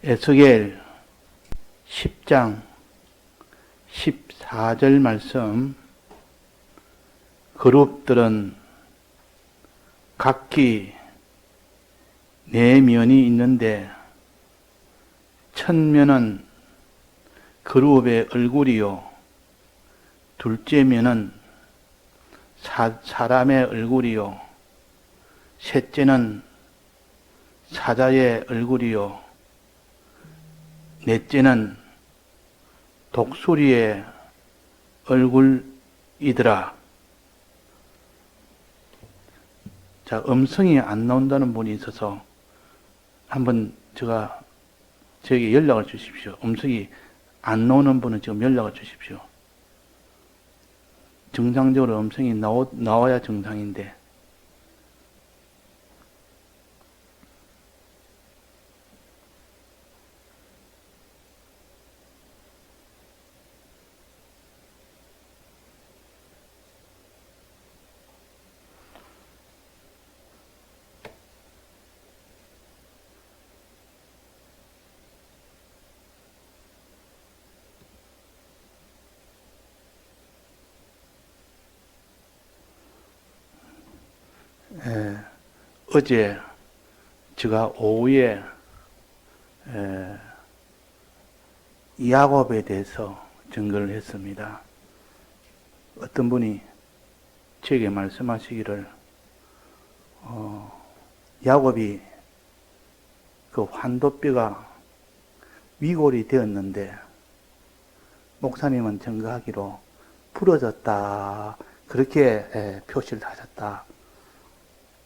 에스겔 10장 14절 말씀. 그룹들은 각기 네 면이 있는데 첫 면은 그룹의 얼굴이요, 둘째 면은 사람의 얼굴이요, 셋째는 사자의 얼굴이요, 넷째는 독수리의 얼굴이더라. 자, 음성이 안 나온다는 분이 있어서 한번 저에게 연락을 주십시오. 음성이 안 나오는 분은 지금 연락을 주십시오. 정상적으로 음성이 나와야 정상인데. 어제 제가 오후에 야곱에 대해서 증거를 했습니다. 어떤 분이 제게 말씀하시기를 야곱이 그 환도뼈가 위골이 되었는데 목사님은 증거하기로 부러졌다, 그렇게 표시를 하셨다.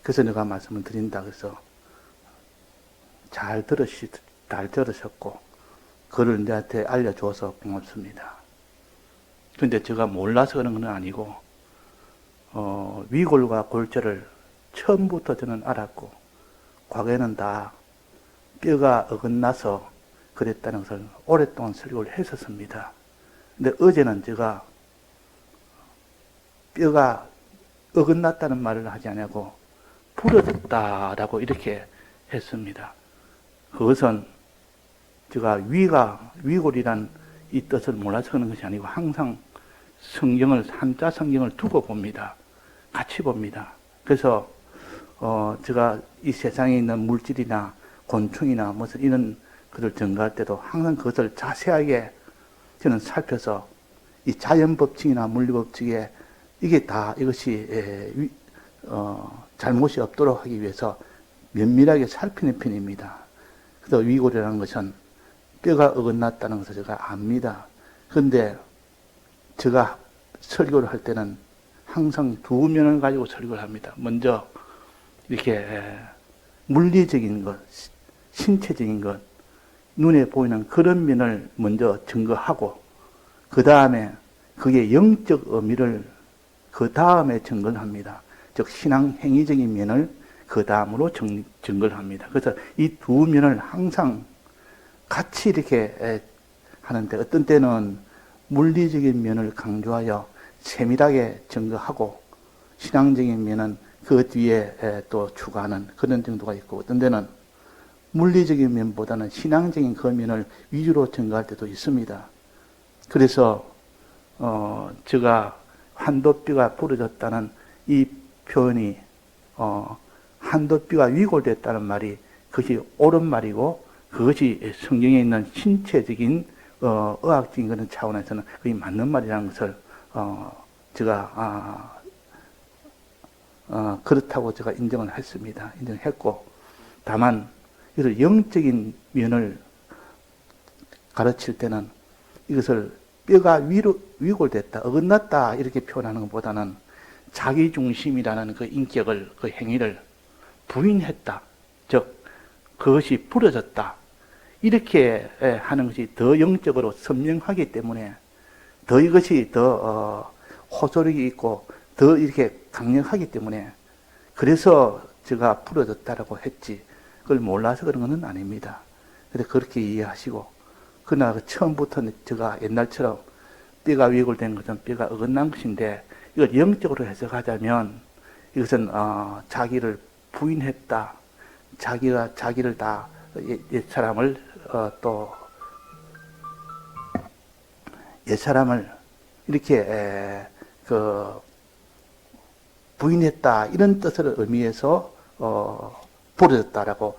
그래서 내가 말씀을 드린다. 그래서 잘 들으셨고 그걸 내한테 알려줘서 고맙습니다. 근데 제가 몰라서 그런 건 아니고 위골과 골절을 처음부터 저는 알았고 과거에는 다 뼈가 어긋나서 그랬다는 것을 오랫동안 설교를 했었습니다. 근데 어제는 제가 뼈가 어긋났다는 말을 하지 않고 부러졌다라고 이렇게 했습니다. 그것은 제가 위골이란 이 뜻을 몰라서 그런 것이 아니고 항상 한자 성경을 두고 봅니다. 같이 봅니다. 그래서 제가 이 세상에 있는 물질이나 곤충이나 무슨 이런 것을 증거할 때도 항상 그것을 자세하게 저는 살펴서 이 자연 법칙이나 물리 법칙에 이것이 잘못이 없도록 하기 위해서 면밀하게 살피는 편입니다. 그래서 위골이라는 것은 뼈가 어긋났다는 것을 제가 압니다. 그런데 제가 설교를 할 때는 항상 두 면을 가지고 설교를 합니다. 먼저 이렇게 물리적인 것, 신체적인 것, 눈에 보이는 그런 면을 먼저 증거하고 그 다음에 그게 영적 의미를 그 다음에 증거를 합니다. 즉 신앙 행위적인 면을 그 다음으로 증거를 합니다. 그래서 이 두 면을 항상 같이 이렇게 하는데 어떤 때는 물리적인 면을 강조하여 세밀하게 증거하고 신앙적인 면은 그 뒤에 또 추가하는 그런 정도가 있고 어떤 때는 물리적인 면보다는 신앙적인 그 면을 위주로 증거할 때도 있습니다. 그래서 제가 환도뼈가 부러졌다는 이 표현이 한도뼈가 위골됐다는 말이 그것이 옳은 말이고 그것이 성경에 있는 신체적인 의학적인 그런 차원에서는 그게 맞는 말이라는 것을 제가 그렇다고 제가 인정을 했습니다. 인정했고 다만 이것을 영적인 면을 가르칠 때는 이것을 뼈가 위골됐다, 어긋났다 이렇게 표현하는 것보다는 자기중심이라는 그 인격을, 그 행위를 부인했다. 즉, 그것이 부러졌다. 이렇게 하는 것이 더 영적으로 선명하기 때문에 더 이것이 더 호소력이 있고 더 이렇게 강력하기 때문에 그래서 제가 부러졌다라고 했지. 그걸 몰라서 그런 것은 아닙니다. 그래서 그렇게 이해하시고 그러나 처음부터 제가 옛날처럼 뼈가 위골된 것은 뼈가 어긋난 것인데 이걸 영적으로 해석하자면 이것은 자기를 부인했다. 자기가 자기를 다 옛 사람을 또 옛사람을 이렇게 부인했다 이런 뜻을 의미해서 부르졌다라고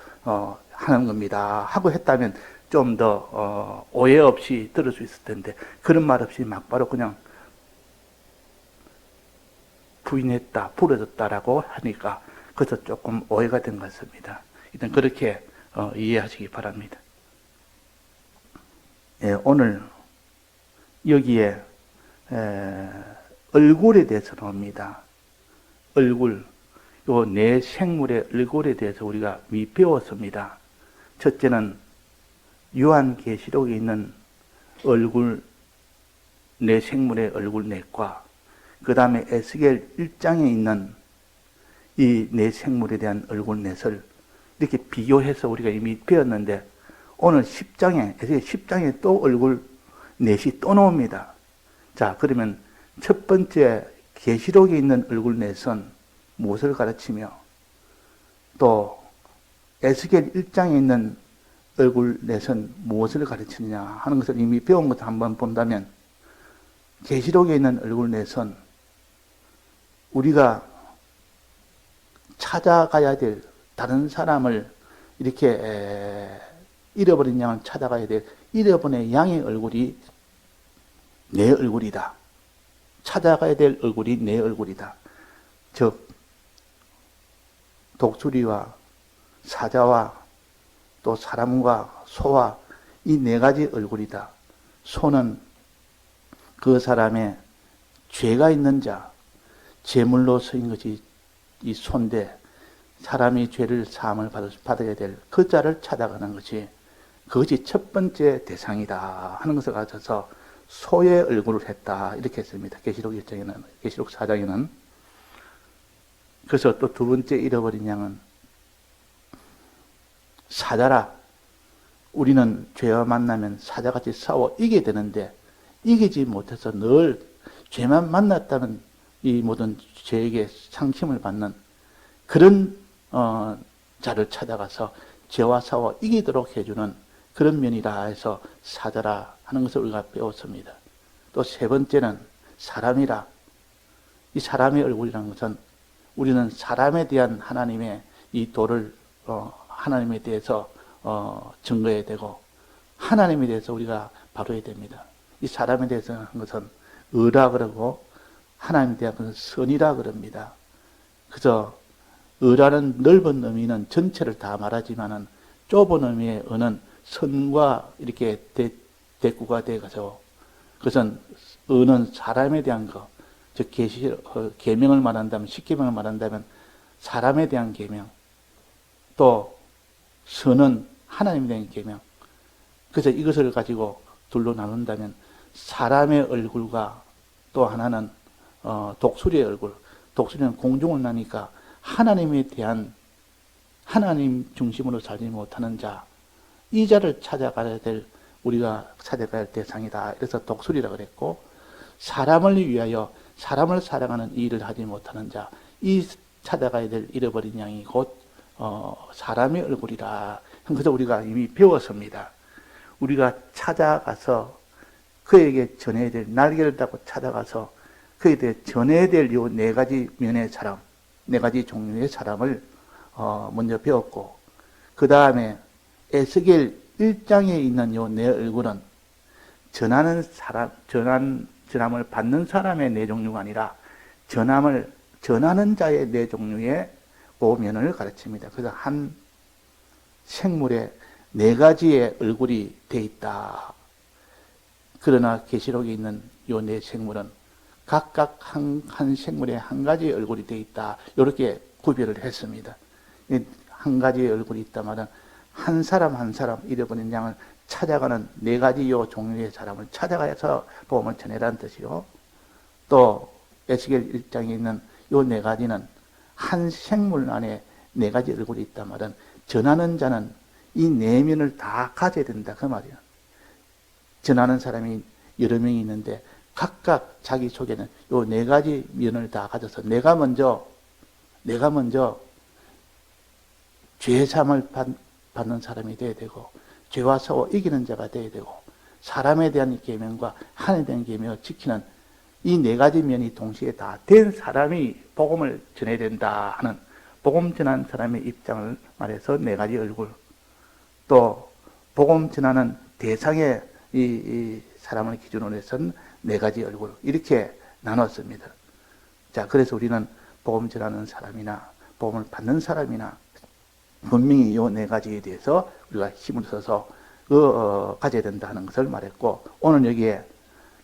하는 겁니다. 하고 했다면 좀 더 오해 없이 들을 수 있을 텐데 그런 말 없이 막바로 그냥 부인했다, 부러졌다라고 하니까 그래서 조금 오해가 된 것 같습니다. 일단 그렇게 이해하시기 바랍니다. 예, 오늘 여기에 얼굴에 대해서 나옵니다. 얼굴, 요 내 생물의 얼굴에 대해서 우리가 배웠습니다. 첫째는 요한계시록에 있는 얼굴, 내 생물의 얼굴 넷과 그 다음에 에스겔 1장에 있는 이 내 생물에 대한 얼굴 넷을 이렇게 비교해서 우리가 이미 배웠는데 오늘 10장에, 에스겔 10장에 또 얼굴 넷이 또 나옵니다. 자, 그러면 첫 번째 계시록에 있는 얼굴 넷은 무엇을 가르치며 또 에스겔 1장에 있는 얼굴 넷은 무엇을 가르치느냐 하는 것을 이미 배운 것을 한번 본다면 계시록에 있는 얼굴 넷은 우리가 찾아가야 될 다른 사람을 이렇게 잃어버린 양을 찾아가야 될 잃어버린 양의 얼굴이 내 얼굴이다. 찾아가야 될 얼굴이 내 얼굴이다. 즉 독수리와 사자와 또 사람과 소와 이 네 가지 얼굴이다. 소는 그 사람의 죄가 있는 자, 제물로 서인 것이 이 소인데 사람이 죄를 사함을 받아야 될 그 자를 찾아가는 것이 그것이 첫 번째 대상이다 하는 것을 가져서 소의 얼굴을 했다 이렇게 했습니다. 계시록 1장에는, 계시록 4장에는. 그래서 또 두 번째 잃어버린 양은 사자라. 우리는 죄와 만나면 사자같이 싸워 이기게 되는데 이기지 못해서 늘 죄만 만났다면 이 모든 죄에게 상심을 받는 그런 자를 찾아가서 죄와 싸워 이기도록 해주는 그런 면이라 해서 사자라 하는 것을 우리가 배웠습니다. 또 세 번째는 사람이라. 이 사람의 얼굴이라는 것은 우리는 사람에 대한 하나님의 이 도를 하나님에 대해서 증거해야 되고 하나님에 대해서 우리가 바로해야 됩니다. 이 사람에 대해서 하는 것은 의라 그러고 하나님에 대한 것은 선이라 그럽니다. 그래서 의라는 넓은 의미는 전체를 다 말하지만은 좁은 의미의 의는 선과 이렇게 대꾸가 되어서 그것은 의는 사람에 대한 것, 즉 계명을 말한다면, 십계명을 말한다면 사람에 대한 계명, 또 선은 하나님에 대한 계명. 그래서 이것을 가지고 둘로 나눈다면 사람의 얼굴과 또 하나는 독수리의 얼굴. 독수리는 공중을 나니까 하나님에 대한 하나님 중심으로 살지 못하는 자, 이 자를 찾아가야 될 우리가 찾아가야 할 대상이다. 그래서 독수리라 그랬고 사람을 위하여 사람을 사랑하는 이 일을 하지 못하는 자, 이 찾아가야 될 잃어버린 양이 곧 사람의 얼굴이라. 그래서 우리가 이미 배웠습니다. 우리가 찾아가서 그에게 전해야 될 날개를 달고 찾아가서 그에 대해 전해야 될 요 네 가지 면의 사람, 네 가지 종류의 사람을 먼저 배웠고 그 다음에 에스겔 1장에 있는 요 내 얼굴은 전하는 사람, 전함을 받는 사람의 네 종류가 아니라 전하는 자의 네 종류의 그 면을 가르칩니다. 그래서 한 생물에 네 가지의 얼굴이 돼 있다. 그러나 계시록에 있는 요 네 생물은 각각 한 생물에 한 가지의 얼굴이 돼 있다. 이렇게 구별을 했습니다. 한 가지의 얼굴이 있다마는 한 사람 한 사람 잃어버린 양을 찾아가는 네 가지 요 종류의 사람을 찾아가서 복음을 전해라는 뜻이요. 또 에스겔 1장에 있는 요 네 가지는 한 생물 안에 네 가지 얼굴이 있다마는 전하는 자는 이 네 면을 다 가져야 된다 그 말이야. 전하는 사람이 여러 명이 있는데 각각 자기 속에는 요 네 가지 면을 다 가져서 내가 먼저 죄 사함을 받는 사람이 돼야 되고 죄와 사고 이기는 자가 되어야 되고, 사람에 대한 계명과 하나님에 대한 계명을 지키는 이 네 가지 면이 동시에 다 된 사람이 복음을 전해야 된다 하는, 복음 전하는 사람의 입장을 말해서 네 가지 얼굴, 또 복음 전하는 대상의 이 사람을 기준으로 해서는 네 가지 얼굴, 이렇게 나눴습니다. 자, 그래서 우리는 복음 전하는 사람이나 복음을 받는 사람이나 분명히 이 네 가지에 대해서 우리가 힘을 써서 가져야 된다는 것을 말했고, 오늘 여기에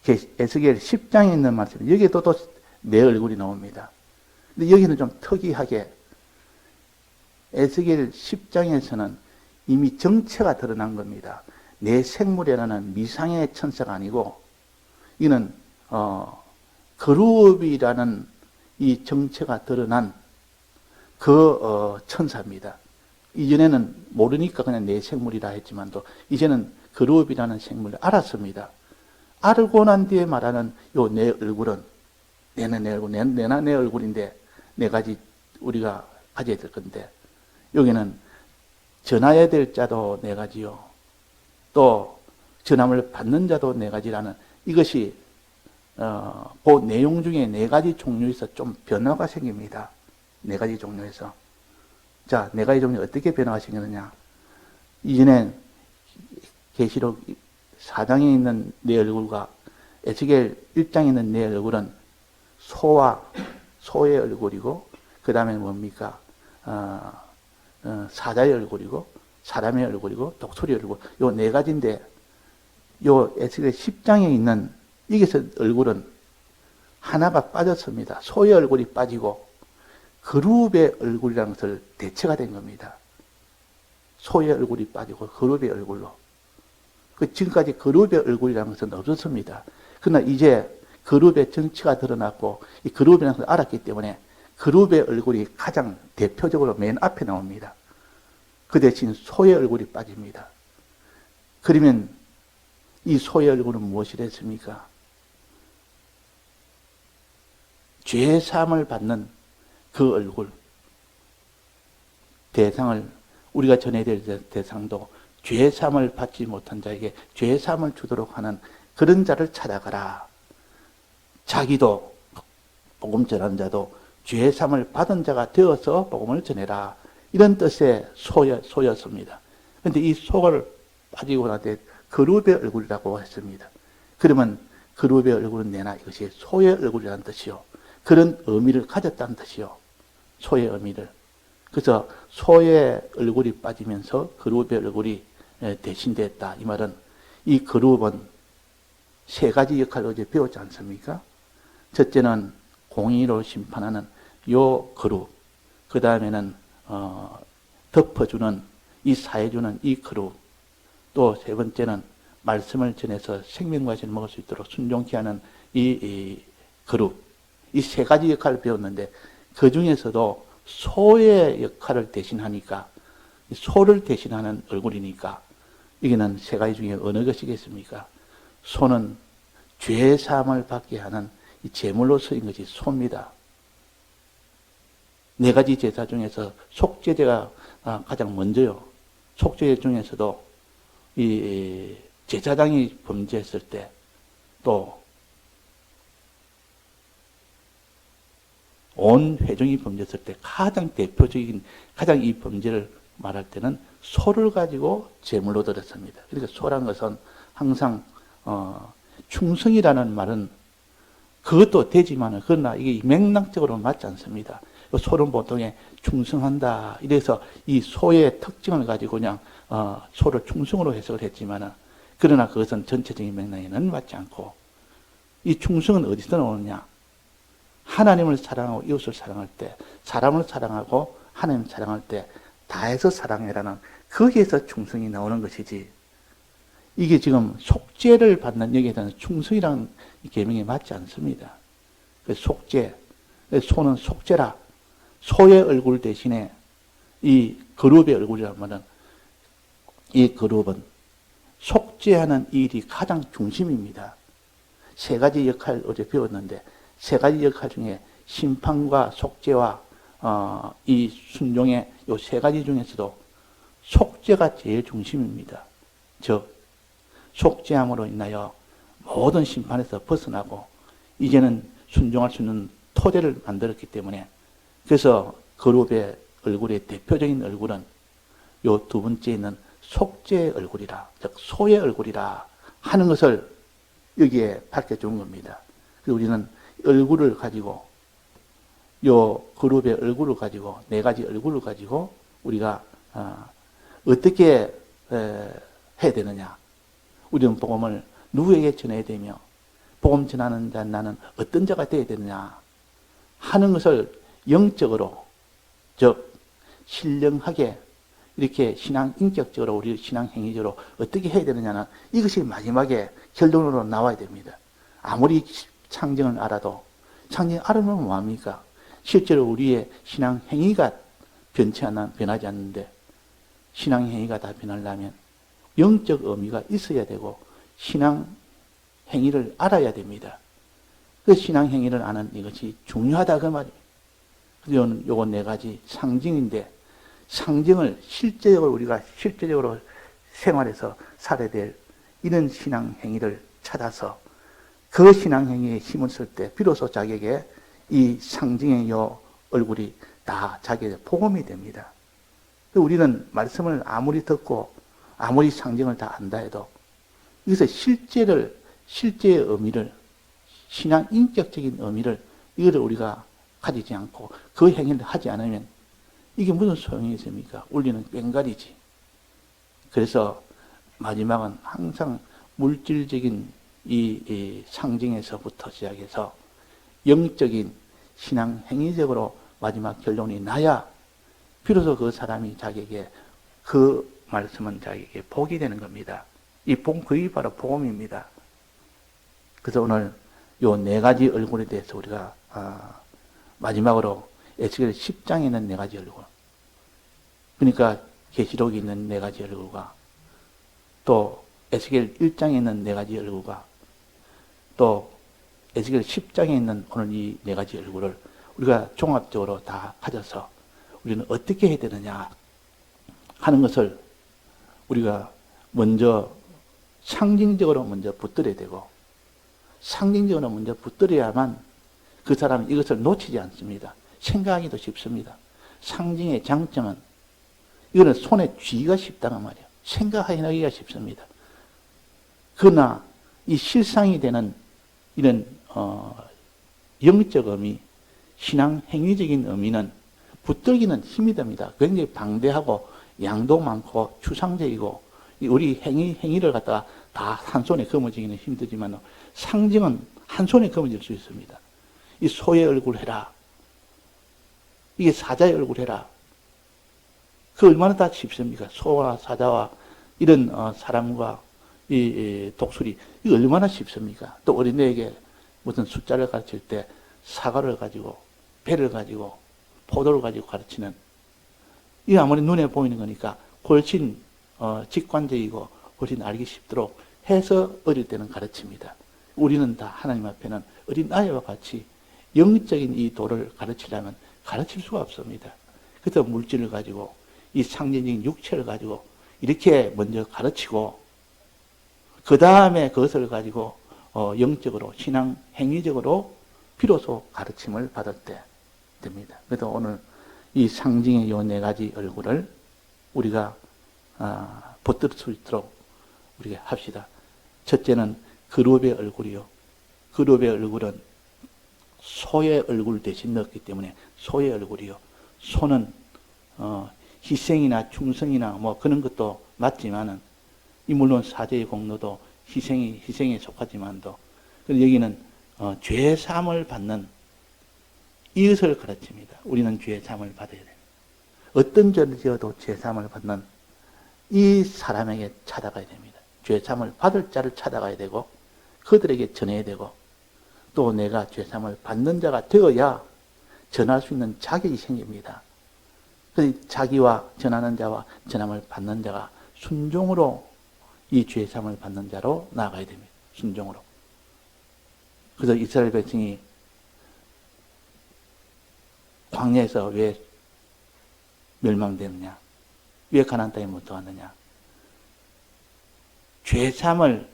에스겔 10장에 있는 말씀, 여기에도 또 내 얼굴이 나옵니다. 근데 여기는 좀 특이하게 에스겔 10장에서는 이미 정체가 드러난 겁니다. 내 생물이라는 미상의 천사가 아니고, 이는 그룹이라는 이 정체가 드러난 그 천사입니다. 이전에는 모르니까 그냥 내 생물이라 했지만도 이제는 그룹이라는 생물을 알았습니다. 알고 난 뒤에 말하는 요 내 얼굴은, 내나 내 얼굴인데 네 가지 우리가 가져야 될 건데, 여기는 전해야 될 자도 네 가지요, 또 전함을 받는 자도 네 가지라는, 이것이 그 내용 중에 네 가지 종류에서 좀 변화가 생깁니다. 네 가지 종류에서. 자, 네 가지 종류 어떻게 변화가 생겼느냐. 이전엔 계시록 4장에 있는 내 얼굴과 에스겔 1장에 있는 내 얼굴은 소의 얼굴이고, 그 다음에 뭡니까? 사자의 얼굴이고, 사람의 얼굴이고, 독수리 얼굴. 요 네 가지인데, 요 에스겔 10장에 있는 여기서 얼굴은 하나가 빠졌습니다. 소의 얼굴이 빠지고, 그룹의 얼굴이라는 것을 대체가 된 겁니다. 소의 얼굴이 빠지고 그룹의 얼굴로. 지금까지 그룹의 얼굴이라는 것은 없었습니다. 그러나 이제 그룹의 정치가 드러났고 이 그룹이라는 것을 알았기 때문에 그룹의 얼굴이 가장 대표적으로 맨 앞에 나옵니다. 그 대신 소의 얼굴이 빠집니다. 그러면 이 소의 얼굴은 무엇이라 했습니까? 죄 사함을 받는 그 얼굴, 대상을, 우리가 전해야 될 대상도 죄 사함을 받지 못한 자에게 죄 사함을 주도록 하는 그런 자를 찾아가라. 자기도 복음 전하는 자도 죄 사함을 받은 자가 되어서 복음을 전해라. 이런 뜻의 소였습니다. 그런데 이 소를 빠지고 나서 그룹의 얼굴이라고 했습니다. 그러면 그룹의 얼굴은 내나 이것이 소의 얼굴이라는 뜻이요, 그런 의미를 가졌다는 뜻이요, 소의 의미를. 그래서 소의 얼굴이 빠지면서 그룹의 얼굴이 대신됐다. 이 말은 이 그룹은 세 가지 역할을 어제 배웠지 않습니까? 첫째는 공의로 심판하는 요 그룹, 그 다음에는 덮어주는, 이 사해주는 이 그룹, 또 세 번째는 말씀을 전해서 생명과 실 먹을 수 있도록 순종케 하는 이 그룹. 이 세 가지 역할을 배웠는데 그 중에서도 소의 역할을 대신하니까, 소를 대신하는 얼굴이니까 이게는 세 가지 중에 어느 것이겠습니까? 소는 죄 사함을 받게 하는 이 제물로 쓰인 것이 소입니다. 네 가지 제사 중에서 속죄제가 가장 먼저요. 속죄제 중에서도 이 제사장이 범죄했을 때, 또 온 회중이 범죄했을 때 가장 대표적인, 가장 이 범죄를 말할 때는 소를 가지고 제물로 드렸습니다. 그러니까 소란 것은 항상 충성이라는 말은 그것도 되지만은, 그러나 이게 맥락적으로 맞지 않습니다. 소는 보통에 충성한다, 이래서 이 소의 특징을 가지고 그냥 소를 충성으로 해석을 했지만은, 그러나 그것은 전체적인 맥락에는 맞지 않고, 이 충성은 어디서 나오느냐? 하나님을 사랑하고 이웃을 사랑할 때, 사람을 사랑하고 하나님을 사랑할 때 다해서 사랑해라는, 거기에서 충성이 나오는 것이지, 이게 지금 속죄를 받는 여기에 대한 충성이라는 계명에 맞지 않습니다. 속죄, 소는 속죄라, 소의 얼굴 대신에 이 그룹의 얼굴이라는 말은, 이 그룹은 속죄하는 일이 가장 중심입니다. 세 가지 역할 어제 배웠는데, 세 가지 역할 중에 심판과 속죄와 이 순종의 이 세 가지 중에서도 속죄가 제일 중심입니다. 즉 속죄함으로 인하여 모든 심판에서 벗어나고 이제는 순종할 수 있는 토대를 만들었기 때문에, 그래서 거룩의 얼굴의 대표적인 얼굴은 요 두 번째 있는 속죄의 얼굴이라, 즉 소의 얼굴이라 하는 것을 여기에 밝혀준 겁니다. 그래서 우리는 얼굴을 가지고, 요 그룹의 얼굴을 가지고, 네 가지 얼굴을 가지고 우리가 어떻게 해야 되느냐, 우리는 복음을 누구에게 전해야 되며 복음 전하는 자 나는 어떤 자가 되어야 되느냐 하는 것을 영적으로, 즉 신령하게 이렇게 신앙 인격적으로, 우리 신앙 행위적으로 어떻게 해야 되느냐는 이것이 마지막에 결론으로 나와야 됩니다. 아무리 상징을 알아도, 상징을 알으면 뭐합니까? 실제로 우리의 신앙 행위가 변하지 않는데, 신앙 행위가 다 변하려면 영적 의미가 있어야 되고 신앙 행위를 알아야 됩니다. 그 신앙 행위를 아는 이것이 중요하다 그 말입니다. 그래서 요거 네 가지 상징인데, 상징을 실제적으로 우리가 실제적으로 생활에서 살아야 될 이런 신앙 행위를 찾아서 그 신앙 행위에 힘을 쓸 때 비로소 자기에게 이 상징의 요 얼굴이 다 자기에게 복음이 됩니다. 우리는 말씀을 아무리 듣고 아무리 상징을 다 안다 해도 여기서 실제의 의미를, 신앙 인격적인 의미를, 이거를 우리가 가지지 않고 그 행위를 하지 않으면 이게 무슨 소용이 있습니까? 우리는 꽹가리지. 그래서 마지막은 항상 물질적인 이 상징에서부터 시작해서 영적인 신앙 행위적으로 마지막 결론이 나야 비로소 그 사람이 자기에게, 그 말씀은 자기에게 복이 되는 겁니다. 이 복, 그게 바로 복음입니다. 그래서 오늘 요 네 가지 얼굴에 대해서 우리가 마지막으로 에스겔 10장에 있는 네 가지 얼굴, 그러니까 계시록에 있는 네 가지 얼굴과 또 에스겔 1장에 있는 네 가지 얼굴과 또 에스겔 10장에 있는 오늘 이 네 가지 얼굴을 우리가 종합적으로 다 가져서 우리는 어떻게 해야 되느냐 하는 것을 우리가 먼저 상징적으로 먼저 붙들어야 되고, 상징적으로 먼저 붙들어야만 그 사람은 이것을 놓치지 않습니다. 생각하기도 쉽습니다. 상징의 장점은 이거는 손에 쥐기가 쉽다는 말이에요. 생각하기가 쉽습니다. 그러나 이 실상이 되는 이런 영적 의미, 신앙 행위적인 의미는 붙들기는 힘이 듭니다. 굉장히 방대하고 양도 많고 추상적이고 우리 행위를 갖다가 다 한 손에 거머쥐기는 힘들지만 상징은 한 손에 거머쥘 수 있습니다. 이 소의 얼굴 해라, 이게 사자의 얼굴 해라. 그 얼마나 다 쉽습니까? 소와 사자와 이런 사람과 이 독수리, 이거 얼마나 쉽습니까? 또 어린애에게 무슨 숫자를 가르칠 때 사과를 가지고, 배를 가지고, 포도를 가지고 가르치는, 이게 아무리 눈에 보이는 거니까 훨씬 직관적이고 훨씬 알기 쉽도록 해서 어릴 때는 가르칩니다. 우리는 다 하나님 앞에는 어린 아이와 같이 영적인 이 도를 가르치려면 가르칠 수가 없습니다. 그래서 물질을 가지고, 이 상징적인 육체를 가지고 이렇게 먼저 가르치고, 그 다음에 그것을 가지고 영적으로, 신앙 행위적으로 비로소 가르침을 받을 때 됩니다. 그래서 오늘 이 상징의 요 네 가지 얼굴을 우리가 붙들 수 있도록 우리가 합시다. 첫째는 그룹의 얼굴이요. 그룹의 얼굴은 소의 얼굴 대신 넣었기 때문에 소의 얼굴이요. 소는 희생이나 충성이나 뭐 그런 것도 맞지만은, 물론 사제의 공로도 희생에 속하지만도, 여기는 죄 사함을 받는 이것을 가르칩니다. 우리는 죄 사함을 받아야 됩니다. 어떤 죄를 지어도 죄 사함을 받는 이 사람에게 찾아가야 됩니다. 죄 사함을 받을 자를 찾아가야 되고 그들에게 전해야 되고, 또 내가 죄 사함을 받는 자가 되어야 전할 수 있는 자격이 생깁니다. 그래서 자기와 전하는 자와 전함을 받는 자가 순종으로 이 죄 사함을 받는 자로 나아가야 됩니다. 순종으로. 그래서 이스라엘 백성이 광야에서 왜 멸망되느냐? 왜 가나안 땅에 못 들어갔느냐? 죄삼을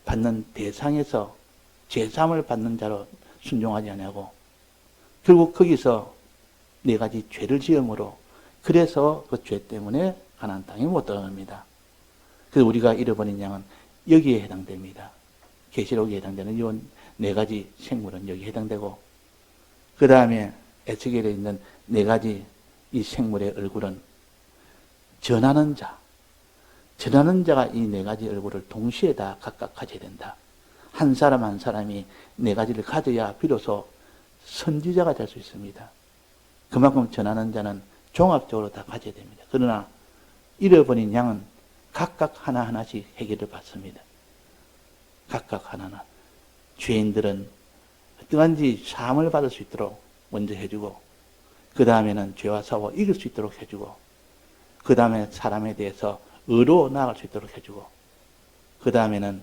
받는 대상에서 죄삼을 받는 자로 순종하지 아니하고 결국 거기서 네 가지 죄를 지음으로 그래서 그 죄 때문에 가나안 땅에 못 들어갑니다. 그래서 우리가 잃어버린 양은 여기에 해당됩니다. 계시록에 해당되는 이 네 가지 생물은 여기에 해당되고 그 다음에 에스겔에 있는 네 가지 이 생물의 얼굴은 전하는 자, 전하는 자가 이 네 가지 얼굴을 동시에 다 각각 가져야 된다. 한 사람 한 사람이 네 가지를 가져야 비로소 선지자가 될 수 있습니다. 그만큼 전하는 자는 종합적으로 다 가져야 됩니다. 그러나 잃어버린 양은 각각 하나하나씩 해결을 받습니다. 각각 하나하나. 죄인들은 어떠한지 사함을 받을 수 있도록 먼저 해주고 그 다음에는 죄와 사고 이길 수 있도록 해주고 그 다음에 사람에 대해서 의로 나아갈 수 있도록 해주고 그 다음에는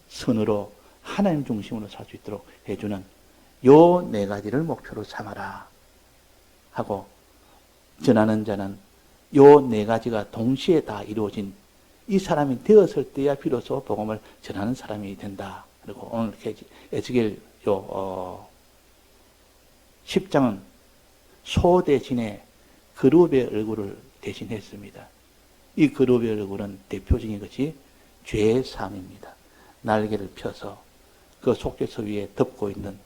선으로 하나님 중심으로 살 수 있도록 해주는 요 네 가지를 목표로 삼아라 하고 전하는 자는 요 네 가지가 동시에 다 이루어진 이 사람이 되었을 때야 비로소 복음을 전하는 사람이 된다. 그리고 오늘 에스겔 10장은 소 대신에 그룹의 얼굴을 대신했습니다. 이 그룹의 얼굴은 대표적인 것이 죄의 삶입니다. 날개를 펴서 그 속죄소 위에 덮고 있는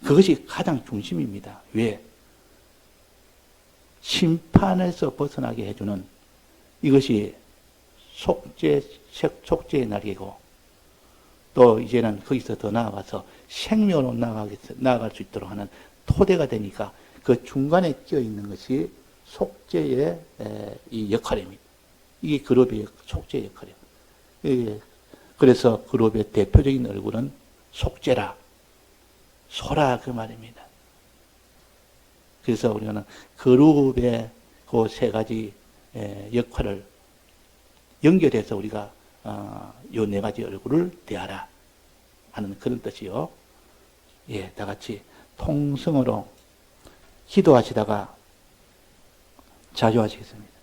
그것이 가장 중심입니다. 왜? 심판에서 벗어나게 해주는 이것이 속죄의 날개고 또 이제는 거기서 더 나아가서 생명으로 나아갈 수 있도록 하는 토대가 되니까 그 중간에 끼어 있는 것이 속죄의 이 역할입니다. 이게 그룹의 속죄의 역할이에요. 그래서 그룹의 대표적인 얼굴은 속죄라, 소라 그 말입니다. 그래서 우리는 그룹의 그 세 가지 역할을 연결해서 우리가 요 네 가지 얼굴을 대하라 하는 그런 뜻이요. 예, 다 같이 통성으로 기도하시다가 자주 하시겠습니다.